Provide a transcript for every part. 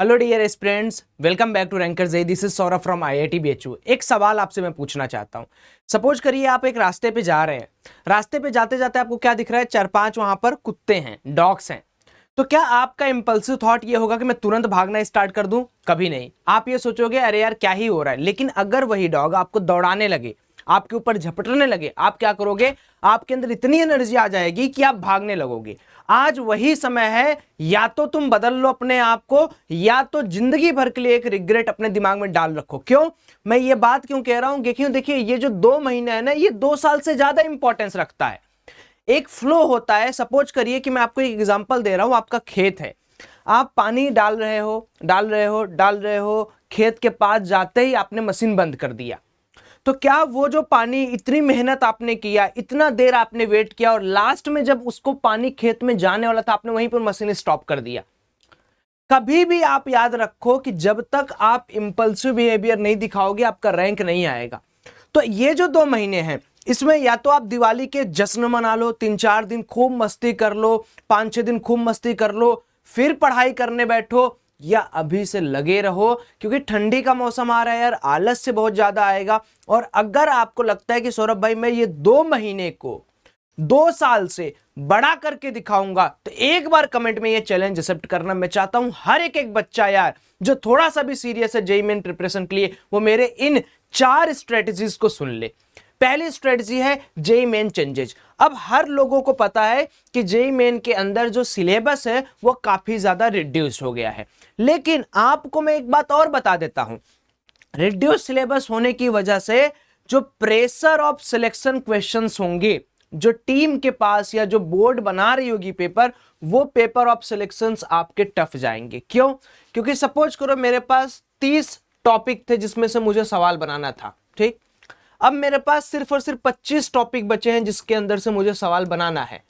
Hello dear students, welcome back to Ranker J. This is Saurabh from IIT BHU. एक सवाल आपसे मैं पूछना चाहता हूं। सपोज करिए आप एक रास्ते पे जा रहे हैं। रास्ते पे जाते जाते आपको क्या दिख रहा है? 4-5 वहां पर कुत्ते हैं, डॉग्स हैं। तो क्या आपका इंपल्सिव थॉट ये होगा कि मैं तुरंत भागना स्टार्ट कर दूं? कभी नहीं। आप ये सोचोगे अरे यार क्या ही हो रहा है। लेकिन अगर वही डॉग आपको दौड़ाने लगे, आपके ऊपर झपटने लगे, आप क्या करोगे? आपके अंदर इतनी एनर्जी आ जाएगी कि आप भागने लगोगे। आज वही समय है, या तो तुम बदल लो अपने आप को, या तो जिंदगी भर के लिए एक रिग्रेट अपने दिमाग में डाल रखो। क्यों मैं ये बात क्यों कह रहा हूं? देखिए ये जो 2 महीने है ना, ये 2 साल से ज्यादा इंपॉर्टेंस रखता है। एक फ्लो होता है। सपोज करिए कि मैं आपको एक एग्जांपल दे रहा हूं। आपका खेत है, आप पानी डाल रहे हो, डाल रहे हो, डाल रहे हो। खेत के पास जाते ही आपने मशीन बंद कर दिया। तो क्या वो जो पानी, इतनी मेहनत आपने किया, इतना देर आपने वेट किया, और लास्ट में जब उसको पानी खेत में जाने वाला था, आपने वहीं पर मशीन स्टॉप कर दिया? कभी भी आप याद रखो कि जब तक आप इंपल्सिव बिहेवियर नहीं दिखाओगे, आपका रैंक नहीं आएगा। तो ये जो 2 महीने हैं, इसमें या तो आप दिवाली के जश्न मना लो, 3-4 दिन खूब मस्ती कर लो, 5-6 दिन खूब मस्ती कर लो, फिर पढ़ाई करने बैठो, या अभी से लगे रहो। क्योंकि ठंडी का मौसम आ रहा है यार, आलस से बहुत ज्यादा आएगा। और अगर आपको लगता है कि सौरभ भाई मैं ये 2 महीने को 2 साल से बड़ा करके दिखाऊंगा, तो एक बार कमेंट में ये चैलेंज एक्सेप्ट करना। मैं चाहता हूं हर एक बच्चा यार जो थोड़ा सा भी सीरियस है जेईई मेन प्रिपरेशन के लिए, वो मेरे इन 4 स्ट्रेटजीज को सुन ले। पहली स्ट्रेटजी है जेईई मेन चेंजेज। अब हर लोगों को पता है कि जेईई मेन के अंदर जो सिलेबस है वो काफी ज्यादा रिड्यूस हो गया है। लेकिन आपको मैं एक बात और बता देता हूं। रिड्यूस सिलेबस होने की वजह से जो प्रेशर ऑफ सिलेक्शन क्वेश्चंस होंगे, जो टीम के पास या जो बोर्ड बना रही होगी पेपर, वो पेपर ऑफ सिलेक्शंस आपके टफ जाएंगे। क्यों? क्योंकि सपोज करो मेरे पास 30 टॉपिक थे जिसमें से मुझे सवाल बनाना था, ठीक। अब मेरे पास सिर्फ और सिर्फ 25 टॉपिक बचे हैं जिसके अंदर से मुझे सवाल बनाना है।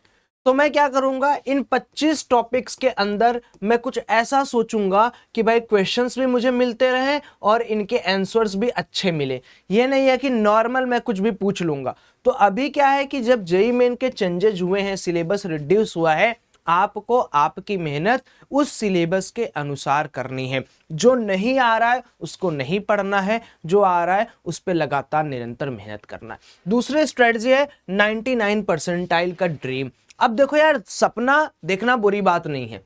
तो मैं क्या करूंगा? इन 25 टॉपिक्स के अंदर मैं कुछ ऐसा सोचूंगा कि भाई क्वेश्चंस भी मुझे मिलते रहे और इनके आंसर्स भी अच्छे मिले। ये नहीं है कि नॉर्मल मैं कुछ भी पूछ लूंगा। तो अभी क्या है कि जब जेईई मेन के चेंजेस हुए हैं, सिलेबस रिड्यूस हुआ है, आपको आपकी मेहनत उस सिलेबस के अनुसार करनी है। जो नहीं आ रहा है उसको नहीं पढ़ना है, जो आ रहा है उस पर लगातार निरंतर मेहनत करना है। दूसरी स्ट्रेटजी है 99 परसेंटाइल का ड्रीम। अब देखो यार, सपना देखना बुरी बात नहीं है,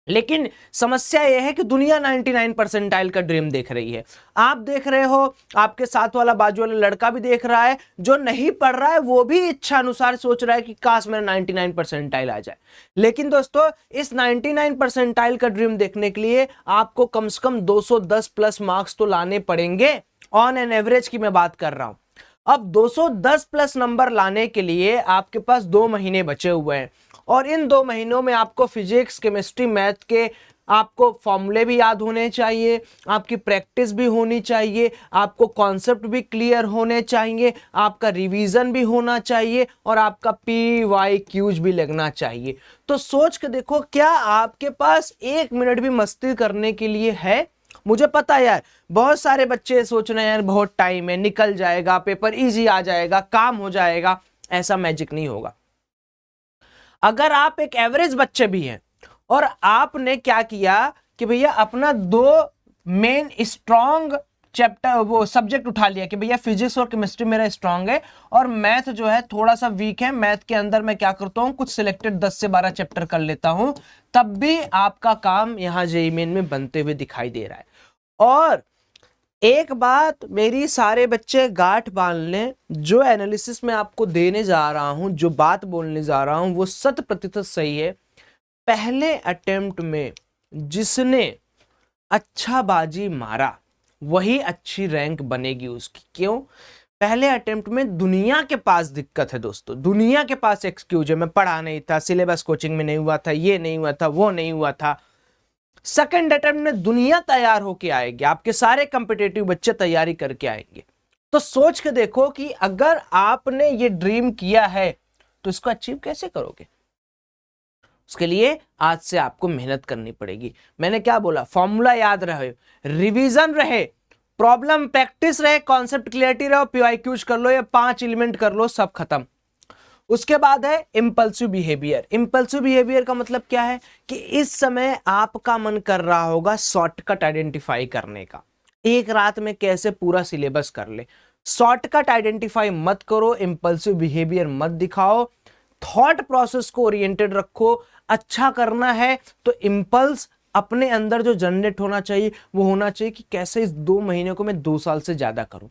लेकिन समस्या यह है कि दुनिया 99 परसेंटाइल का ड्रीम देख रही है। आप देख रहे हो, आपके साथ वाला बाजू वाला लड़का भी देख रहा है, जो नहीं पढ़ रहा है वो भी इच्छा अनुसार सोच रहा है कि काश मेरा 99 परसेंटाइल आ जाए। लेकिन दोस्तों, इस 99 परसेंटाइल का ड्रीम देखने के लिए आपको कम से कम 210 प्लस मार्क्स तो लाने पड़ेंगे। ऑन एन एवरेज की मैं बात कर रहा हूं। अब 210 प्लस नंबर लाने के लिए आपके पास 2 महीने बचे हुए हैं, और इन 2 महीनों में आपको फिजिक्स, केमिस्ट्री, मैथ के आपको फॉर्मूले भी याद होने चाहिए, आपकी प्रैक्टिस भी होनी चाहिए, आपको कॉन्सेप्ट भी क्लियर होने चाहिए, आपका रिवीजन भी होना चाहिए, और आपका PYQs भी लगना चाहिए। तो सोच के देखो, क्या आपके पास 1 मिनट भी मस्ती करने के लिए है? मुझे पता है यार, बहुत सारे बच्चे सोच रहे हैं यार बहुत टाइम है, निकल जाएगा, पेपर इजी आ जाएगा, काम हो जाएगा। ऐसा मैजिक नहीं होगा। अगर आप एक एवरेज बच्चे भी हैं और आपने क्या किया कि भैया अपना 2 मेन स्ट्रॉन्ग चैप्टर, वो सब्जेक्ट उठा लिया कि भैया फिजिक्स और केमिस्ट्री मेरा स्ट्रांग है और मैथ जो है थोड़ा सा वीक है, मैथ के अंदर मैं क्या करता हूं, कुछ सिलेक्टेड 10 से 12 चैप्टर कर लेता हूं, तब भी आपका काम यहां जेईई मेन में बनते हुए दिखाई दे रहा है। और एक बात मेरी सारे बच्चे गांठ बांध लें, जो एनालिसिस में आपको देने जा रहा हूं, जो बात बोलने जा रहा हूं, वो 100% सही है। पहले अटेम्प्ट में जिसने अच्छा बाजी मारा वही अच्छी रैंक बनेगी उसकी। क्यों? पहले अटेम्प्ट में दुनिया के पास दिक्कत है दोस्तों, दुनिया के पास एक्सक्यूज है, मैं पढ़ा नहीं था, सिलेबस कोचिंग में नहीं हुआ था, ये नहीं हुआ था, वो नहीं हुआ था। सेकंड अटेम्प्ट में दुनिया तैयार होके आएगी, आपके सारे कंपिटेटिव बच्चे तैयारी करके आएंगे। तो सोच के देखो कि अगर आपने ये ड्रीम किया है तो इसको अचीव कैसे करोगे। उसके लिए आज से आपको मेहनत करनी पड़ेगी। मैंने क्या बोला? फॉर्मूला याद रहे, रिवीजन रहे, प्रॉब्लम प्रैक्टिस रहे, कॉन्सेप्ट क्लियरिटी रहे, PYQs कर लो, या 5 एलिमेंट कर लो, सब खत्म। उसके बाद है इंपल्सिव बिहेवियर। इंपल्सिव बिहेवियर का मतलब क्या है कि इस समय आपका मन कर रहा होगा शॉर्टकट आइडेंटिफाई करने का, एक रात में कैसे पूरा सिलेबस कर ले। शॉर्टकट आइडेंटिफाई मत करो, इंपल्सिव बिहेवियर मत दिखाओ, थॉट प्रोसेस को ओरिएंटेड रखो। अच्छा करना है तो इंपल्स अपने अंदर जो जनरेट होना चाहिए वो होना चाहिए कि कैसे इस 2 महीने को मैं 2 साल से ज्यादा करूं।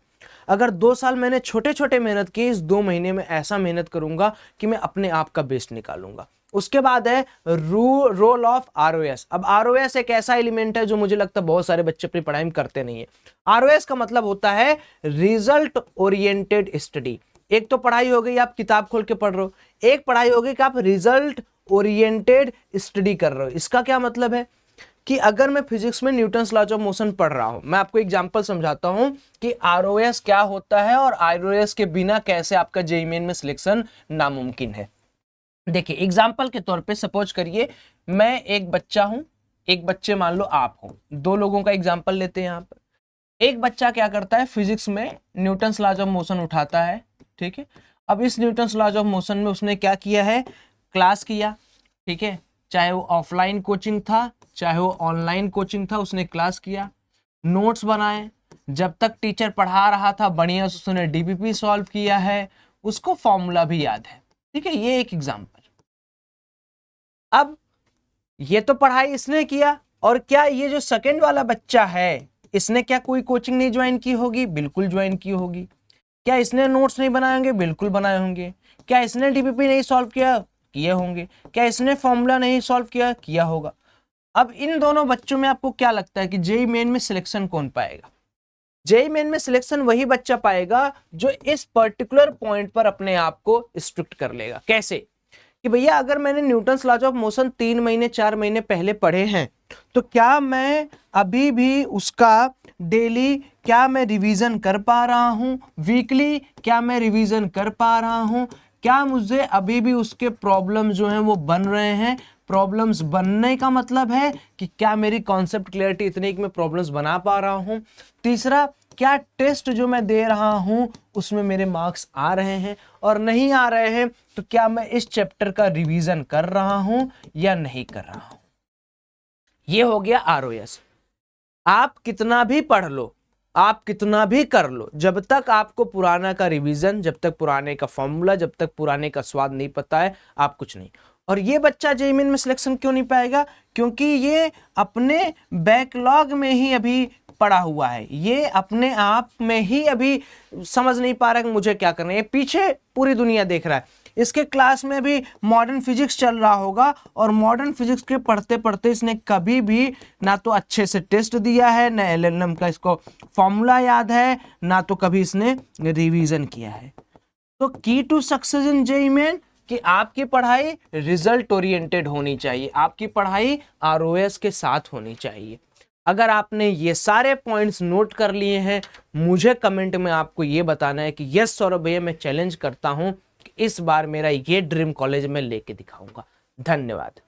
अगर 2 साल मैंने छोटे छोटे मेहनत की, इस 2 महीने में ऐसा मेहनत करूंगा कि मैं अपने आप का बेस्ट निकालूंगा। उसके बाद है रोल ऑफ आरओएस। अब आरओएस एक ऐसा एलिमेंट है जो मुझे लगता है बहुत सारे बच्चे अपनी पढ़ाई में करते नहीं है। आरओएस का मतलब होता है रिजल्ट ओरिएंटेड स्टडी। एक तो पढ़ाई हो गई, आप किताब खोल के पढ़ रहे हो, एक पढ़ाई हो गई कि आप रिजल्ट ओरिएंटेड स्टडी कर रहे हो। इसका क्या मतलब है कि अगर मैं फिजिक्स में न्यूटन्स लॉज ऑफ मोशन पढ़ रहा हूं, मैं आपको एग्जांपल समझाता हूं कि आरओएस क्या होता है और आरओएस के बिना कैसे आपका जेईई मेन में सिलेक्शन नामुमकिन है। देखिए एग्जांपल के तौर पे सपोज करिए मैं एक बच्चा हूं, एक बच्चे मान लो आप हो, 2 लोगों का एग्जांपल लेते हैं यहां पर। एक बच्चा क्या करता है, फिजिक्स में न्यूटन्स लॉज ऑफ मोशन उठाता है, ठीक है। अब इस न्यूटन्स लॉज ऑफ मोशन में उसने क्या किया है, क्लास किया, ठीक है, चाहे वो ऑफलाइन कोचिंग था चाहे वो ऑनलाइन कोचिंग था, उसने क्लास किया, नोट्स बनाए, जब तक टीचर पढ़ा रहा था बढ़िया से उसने डीपीपी सॉल्व किया है, उसको फॉर्मूला भी याद है, ठीक है। ये एक एग्जांपल। अब ये तो पढ़ाई इसने किया, और क्या ये जो सेकंड वाला बच्चा है इसने क्या कोई कोचिंग नहीं ज्वाइन की होगी? बिल्कुल ज्वाइन की होगी। क्या इसने नोट्स नहीं बनाए होंगे? बिल्कुल बनाए होंगे। क्या इसने डीपीपी नहीं सॉल्व किया? किए होंगे। क्या इसने फॉर्मूला नहीं सॉल्व किया? किया होगा। अब इन दोनों बच्चों में आपको क्या लगता है कि जेईई मेन में सिलेक्शन कौन पाएगा? जेईई मेन में सिलेक्शन वही बच्चा पाएगा जो इस पर्टिकुलर पॉइंट पर अपने आप को स्ट्रिक्ट कर लेगा। कैसे कि भैया अगर मैंने न्यूटन्स लॉज ऑफ मोशन 3 महीने 4 महीने पहले पढ़े हैं तो क्या मैं अभी भी उसका डेली क्या मैं रिवीजन कर पा रहा हूं, वीकली क्या मैं रिवीजन कर पा रहा हूं, क्या मुझे अभी भी उसके प्रॉब्लम जो हैं वो बन रहे हैं। प्रॉब्लम्स बनने का मतलब है कि क्या मेरी कॉन्सेप्ट क्लियरिटी इतनी कि मैं प्रॉब्लम्स बना पा रहा हूं। तीसरा, क्या टेस्ट जो मैं दे रहा हूं उसमें मेरे मार्क्स आ रहे हैं, और नहीं आ रहे हैं तो क्या मैं इस चैप्टर का रिवीजन कर रहा हूं या नहीं कर रहा हूं। ये हो गया आरओएस। आप कितना भी पढ़ लो, आप कितना भी कर लो, जब तक आपको पुराना का रिवीजन, जब तक पुराने का फॉर्मूला, जब तक पुराने का स्वाद नहीं पता है, आप कुछ नहीं। और ये बच्चा जेईई मेन में सिलेक्शन क्यों नहीं पाएगा? क्योंकि ये अपने बैकलॉग में ही अभी पड़ा हुआ है, ये अपने आप में ही अभी समझ नहीं पा रहा है कि मुझे क्या करना है। पीछे पूरी दुनिया देख रहा है, इसके क्लास में भी मॉडर्न फिजिक्स चल रहा होगा, और मॉडर्न फिजिक्स के पढ़ते पढ़ते इसने कभी भी ना तो अच्छे से टेस्ट दिया है, ना एलएलएम का इसको फॉर्मूला याद है, ना तो कभी इसने रिवीजन किया है। तो key to success in JEE Main कि आपकी पढ़ाई रिजल्ट ओरिएंटेड होनी चाहिए, आपकी पढ़ाई आरओएस के साथ होनी चाहिए। अगर आपने ये सारे पॉइंट्स नोट कर लिए हैं, मुझे कमेंट में आपको ये बताना है कि यस सौरभ भैया मैं चैलेंज करता हूं कि इस बार मेरा ये ड्रीम कॉलेज में लेके दिखाऊंगा। धन्यवाद।